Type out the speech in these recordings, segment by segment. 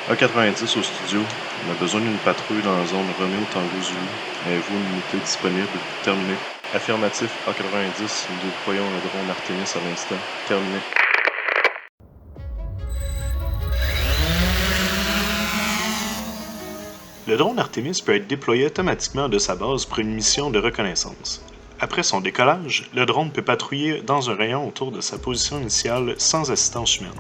A90 au studio. On a besoin d'une patrouille dans la zone Romeo Tango Zulu. Avez-vous une unité disponible? Terminé. Affirmatif A90. Nous déployons le drone Artemis à l'instant. Terminé. Le drone Artemis peut être déployé automatiquement de sa base pour une mission de reconnaissance. Après son décollage, le drone peut patrouiller dans un rayon autour de sa position initiale sans assistance humaine.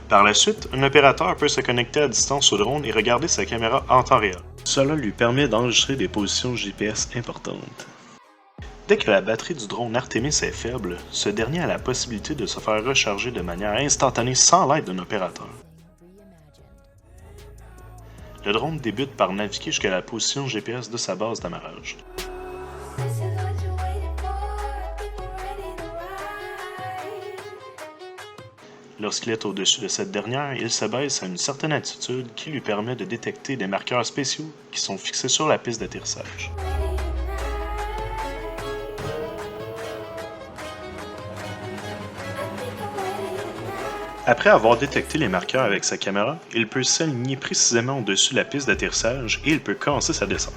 Par la suite, un opérateur peut se connecter à distance au drone et regarder sa caméra en temps réel. Cela lui permet d'enregistrer des positions GPS importantes. Dès que la batterie du drone Artemis est faible, ce dernier a la possibilité de se faire recharger de manière instantanée sans l'aide d'un opérateur. Le drone débute par naviguer jusqu'à la position GPS de sa base d'amarrage. Lorsqu'il est au-dessus de cette dernière, il se baisse à une certaine altitude qui lui permet de détecter des marqueurs spéciaux qui sont fixés sur la piste d'atterrissage. Après avoir détecté les marqueurs avec sa caméra, il peut s'aligner précisément au-dessus de la piste d'atterrissage et il peut commencer sa descente.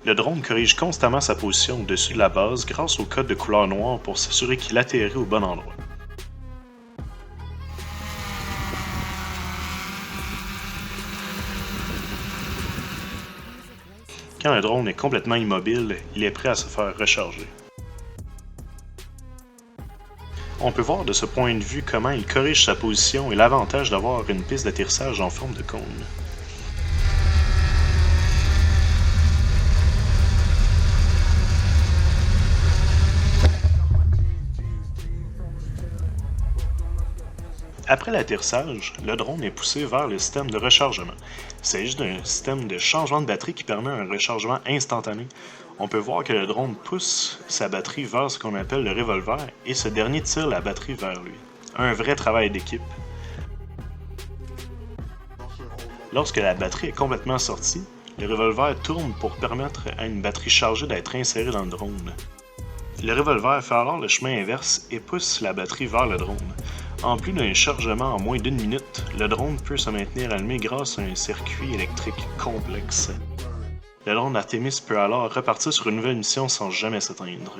Le drone corrige constamment sa position au-dessus de la base grâce au code de couleur noire pour s'assurer qu'il atterrit au bon endroit. Quand le drone est complètement immobile, il est prêt à se faire recharger. On peut voir de ce point de vue comment il corrige sa position et l'avantage d'avoir une piste d'atterrissage en forme de cône. Après l'atterrissage, le drone est poussé vers le système de rechargement. Il s'agit d'un système de changement de batterie qui permet un rechargement instantané. On peut voir que le drone pousse sa batterie vers ce qu'on appelle le revolver et ce dernier tire la batterie vers lui. Un vrai travail d'équipe. Lorsque la batterie est complètement sortie, le revolver tourne pour permettre à une batterie chargée d'être insérée dans le drone. Le revolver fait alors le chemin inverse et pousse la batterie vers le drone. En plus d'un chargement en moins d'une minute, le drone peut se maintenir allumé grâce à un circuit électrique complexe. Le drone Artemis peut alors repartir sur une nouvelle mission sans jamais s'éteindre.